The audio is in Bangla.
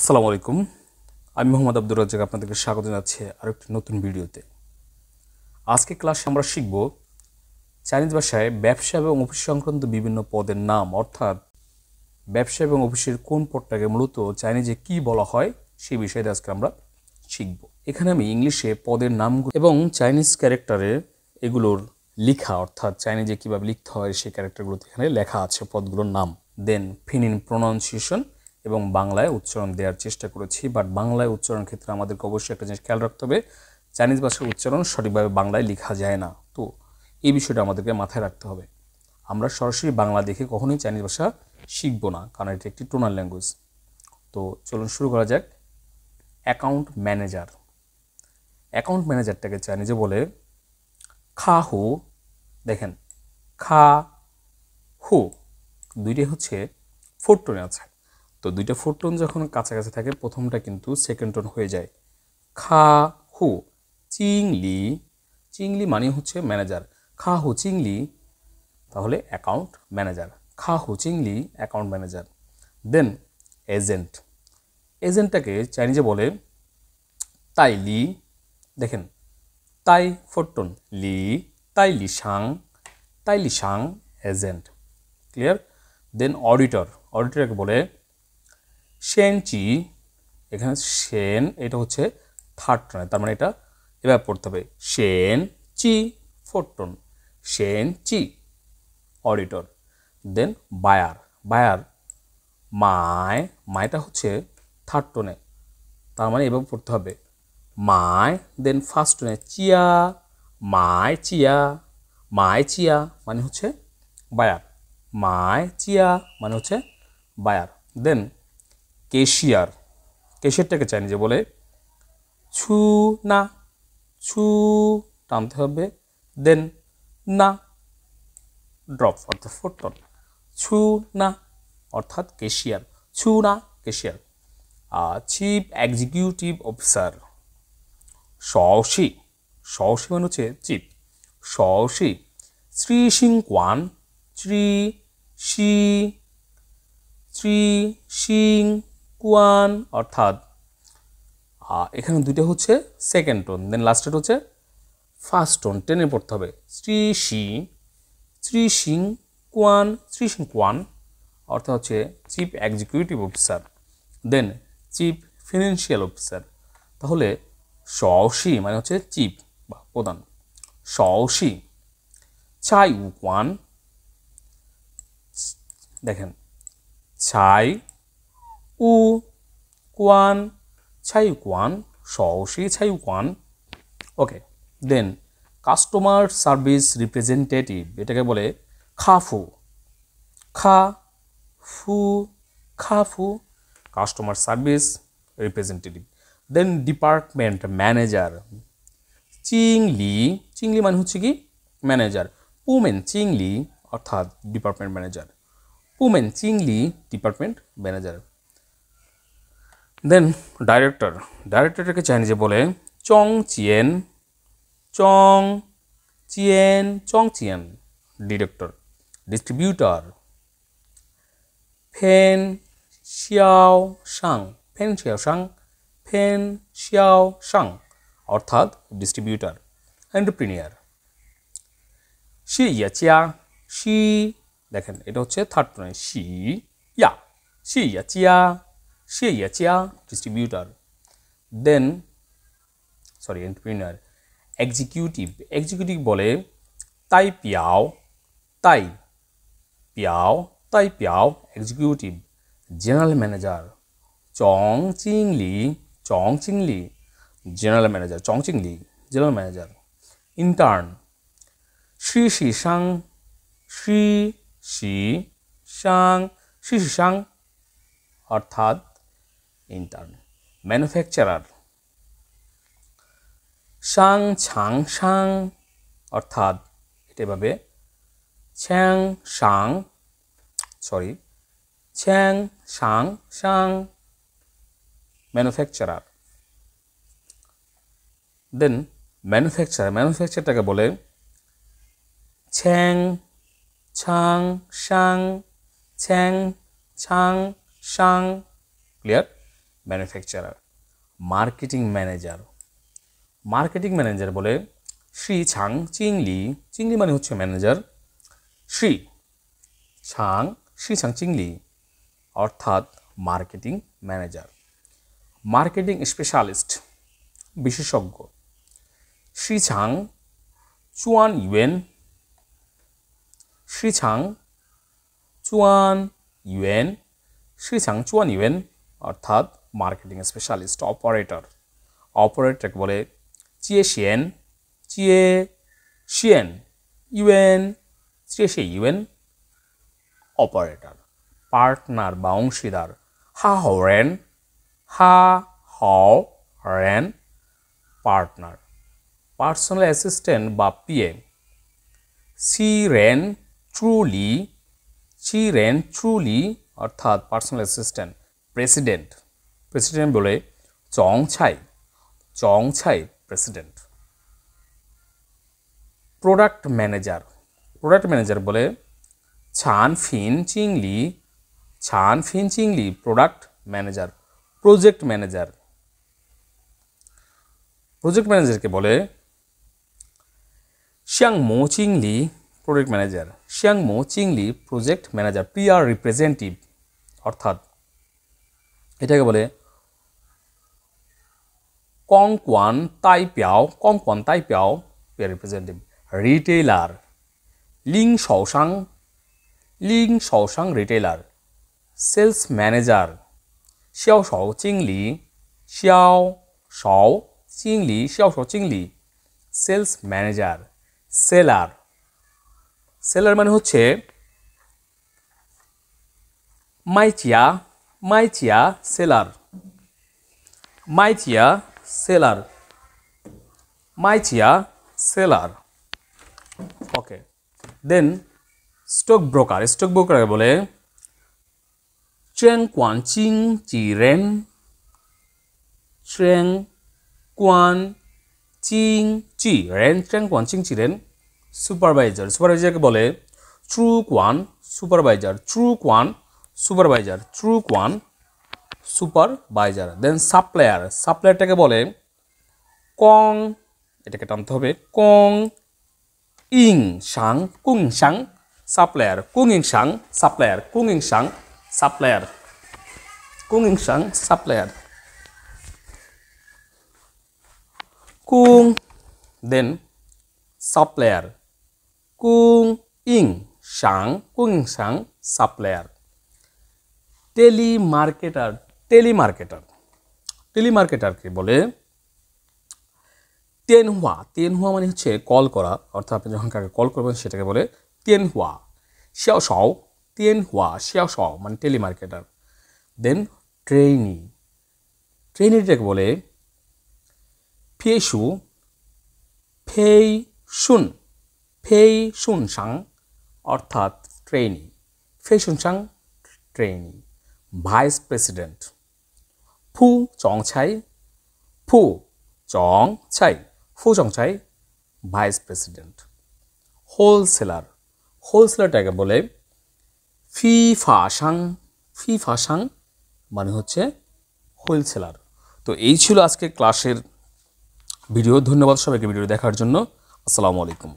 আসসালামু আলাইকুম। আমি মোহাম্মদ আব্দুর রাজ্জাক আপনাদেরকে স্বাগত জানাচ্ছি আরেকটি নতুন ভিডিওতে। আজকে ক্লাসে আমরা শিখব চাইনিজ ভাষায় ব্যবসা এবং অফিস সংক্রান্ত বিভিন্ন পদের নাম, অর্থাৎ ব্যবসা এবং অফিসের কোন পদটাকে মূলত চাইনিজে কি বলা হয় সেই বিষয়ে আজকে আমরা শিখব। এখানে আমি ইংলিশে পদের নামগুলো এবং চাইনিজ ক্যারেক্টারে এগুলোর লেখা, অর্থাৎ চাইনিজে কীভাবে লিখতে হয় সেই ক্যারেক্টারগুলোতে এখানে লেখা আছে পদগুলোর নাম। দেন পিনিন প্রোনাউন্সিয়েশন এবং বাংলায় উচ্চারণ দেওয়ার চেষ্টা করেছি, বাট বাংলায় উচ্চারণ ক্ষেত্রে আমাদেরকে অবশ্যই একটা জিনিস খেয়াল রাখতে হবে, চাইনিজ ভাষার উচ্চারণ সঠিকভাবে বাংলায় লেখা যায় না। তো এই বিষয়টা আমাদেরকে মাথায় রাখতে হবে। আমরা সরাসরি বাংলা দেখে কখনোই চাইনিজ ভাষা শিখব না, কারণ এটি একটি টোনাল ল্যাঙ্গুয়েজ। তো চলুন শুরু করা যাক। Account manager. অ্যাকাউন্ট ম্যানেজারটাকে চাইনিজে বলে খা হু। দেখেন, খা হু দুইটাই হচ্ছে ফোর টোনে আছে। তো দুইটা ফোর টোন যখন কাছাকাছি থাকে, প্রথমটা কিন্তু সেকেন্ড টোন হয়ে যায়। খা হু চিংলি। চিংলি মানে হচ্ছে ম্যানেজার। খা হু চিংলি, তাহলে অ্যাকাউন্ট ম্যানেজার। খা হু চিংলি অ্যাকাউন্ট ম্যানেজার। দেন এজেন্ট। এজেন্টটাকে চাইনিজে বলে তাই লি। দেখেন, তাই ফোর টোন, লি, তাই লি সাং, তাই লি সাং এজেন্ট। ক্লিয়ার? দেন অডিটর। অডিটরকে বলে সেন চি। এখানে সেন এটা হচ্ছে থার্ড টোনে, তার মানে এটা এভাবে পড়তে হবে, সেন চি ফোর টোন, সেন চি অডিটর। দেন বায়ার। বায়ার মায়, মায়টা হচ্ছে থার্ড টোনে, তার মানে এভাবে পড়তে হবে মায়। দেন ফার্স্ট টোনে চিয়া, মায় চিয়া, মায় চিয়া মানে হচ্ছে বায়ার, মায় চিয়া মানে হচ্ছে বায়ার। দেন কেশিয়ার। কেশিয়ারটাকে চাইনিজে বলে ছু না। ছু টানতে হবে, দেন না ড্রপ, অর্থাৎ ফোর টোন, ছু না অর্থাৎ কেশিয়ার, ছু না কেশিয়ার। চিফ এক্সিকিউটিভ অফিসার শশি। শশি মানে হচ্ছে চিফ, শশি। শ্রী সিং কোয়ান, শ্রী শি, শ্রী সিং কোয়ান অর্থাৎ এখানে দুটো হচ্ছে সেকেন্ড টোন, দেন লাস্টের হচ্ছে ফার্স্ট টোন, টেনে পড়তে হবে। শ্রী শি, শ্রী সিং কোয়ান, শ্রী সিং কোয়ান অর্থাৎ হচ্ছে চিফ এক্সিকিউটিভ অফিসার। দেন চিফ ফিনান্সিয়াল অফিসার। তাহলে শশি মানে হচ্ছে চিফ বা প্রধান, শশি। ছাই উ কোয়ান। দেখেন, ছাই উ কোয়ান, ছাই কোয়ান, শশি ছাই কোয়ান। ওকে। দেন কাস্টমার সার্ভিস রিপ্রেজেন্টেটিভ, এটাকে বলে খাফু। খা ফু, খাফু কাস্টমার সার্ভিস রিপ্রেজেন্টেটিভ। দেন ডিপার্টমেন্ট ম্যানেজার চিংলি। চিংলি মানে হচ্ছে কি ম্যানেজার। পুমেন চিংলি অর্থাৎ ডিপার্টমেন্ট ম্যানেজার, পুমেন চিংলি ডিপার্টমেন্ট ম্যানেজার। দেন ডাইরেক্টর। ডাইরেক্টরটাকে চাইনিজে বলে চং চিয়েন। চং চিয়েন, চং চিয়েন ডিরেক্টর। ডিস্ট্রিবিউটর ফেন শিয়াও সাং, ফেন শিয়াও সাং, ফেন শিয়াও সাং অর্থাৎ ডিস্ট্রিবিউটর। এন্টারপ্রিনিয়ার শি ইয়া চিয়া, শি দেখেন এটা হচ্ছে থার্ড টোনে, শি ইয়া, শি ইয়া চিয়া, শি ইয়া চিয়া distributor. Then sorry entrepreneur. Executive. Executive বলে তাই পিয়াও, তাই পিয়াও, তাই পিয়াও এক্সিকিউটিভ। জেনারেল ম্যানেজার চং চিংলি, চং চিংলি জেনারেল ম্যানেজার, চং চিংলি জেনারেল ম্যানেজার। ইন্টার্ন শ্রী শি সাং, শ্রী শি সাং, শ্রী শি সাং অর্থাৎ ইন্টার্ন। ম্যানুফ্যাকচারার সাং ছাং সাং অর্থাৎ এটা এভাবে ছ্যাং সাং, সরি ছ্যাং সাং সাং ম্যানুফ্যাকচারার। Then manufacturer. ম্যানুফ্যাকচারটাকে বলে ছ্যাং ছাং সাং, ছ্যাং ছাং সাং। Clear? Manufacturer. Marketing manager, marketing manager বলে শ্রী ছাং চিংলি, চিংলি মানে হচ্ছে ম্যানেজার, শ্রী ছাং চিংলি অর্থাৎ মার্কেটিং ম্যানেজার। মার্কেটিং স্পেশালিস্ট, বিশেষজ্ঞ, শ্রী ছাং চুয়ান ইউএন, শ্রী ছাং চুয়ান ইউএন, শ্রী ছাং চুয়ান ইউএন অর্থাৎ মার্কেটিং স্পেশালিস্ট। অপারেটর, অপারেটরকে বলে চিয়ে শিয়েন ইউএন, চিয়ে ইউএন অপারেটর। পার্টনার বা অংশীদার, হা হাও রেন পার্টনার। পার্সোনাল অ্যাসিস্ট্যান্ট বা পিএ, সি রেন ট্রুলি অর্থাৎ পার্সোনাল অ্যাসিস্ট্যান্ট। প্রেসিডেন্ট, প্রেসিডেন্ট বলে চং ছাই president. Product manager, product manager বলে ছান ফিন চিংলি product manager. Project manager, project ম্যানেজারকে বলে শ্যাংমো চিংলি প্রজেক্ট ম্যানেজার, শ্যাংমো চিংলি প্রজেক্ট ম্যানেজার। পিআর রিপ্রেজেন্টেটিভ অর্থাৎ এটাকে বলে কংকোয়ান তাইপিয়াও পিআর রিপ্রেজেন্টেটিভ। রিটেইলার, লিং শাওসাং রিটেইলার। সেলস ম্যানেজার, শিয়াও শাও চিংলি সেলস ম্যানেজার। সেলার, সেলার মানে হচ্ছে মাইচিয়া seller. Okay, then stock broker, stock broker বলে চেং কোয়ান চিং চিরেন সুপারভাইজার, সুপারভাইজারকে বলে ট্রু কোয়ান সুপারভাইজার। দেন সাপ্লায়ার, সাপ্লায়ারটাকে বলে কং, এটাকে টানতে হবে কং ইং শাং সাপ্লায়ার, দেন সাপ্লায়ার কুং ইং শাং সাপ্লায়ার। টেলিমার্কেটারকে বলে তেনহুয়া মানে হচ্ছে কল করা, অর্থাৎ আপনি যখন কাকে কল করবেন সেটাকে বলে তেনহুয়া। শিয়াও মানে টেলিমার্কেটার। দেন ট্রেনিটাকে বলে ফেইশুন সাং অর্থাৎ ট্রেনি, ট্রেনি। ভাইস প্রেসিডেন্ট, ফু চং ছাই ভাইস প্রেসিডেন্ট। হোলসেলারটাকে বলে ফিফা সাং মানে হচ্ছে হোলসেলার। তো এই ছিল আজকে ক্লাসের ভিডিও। ধন্যবাদ সবাইকে ভিডিও দেখার জন্য। আসসালামু আলাইকুম।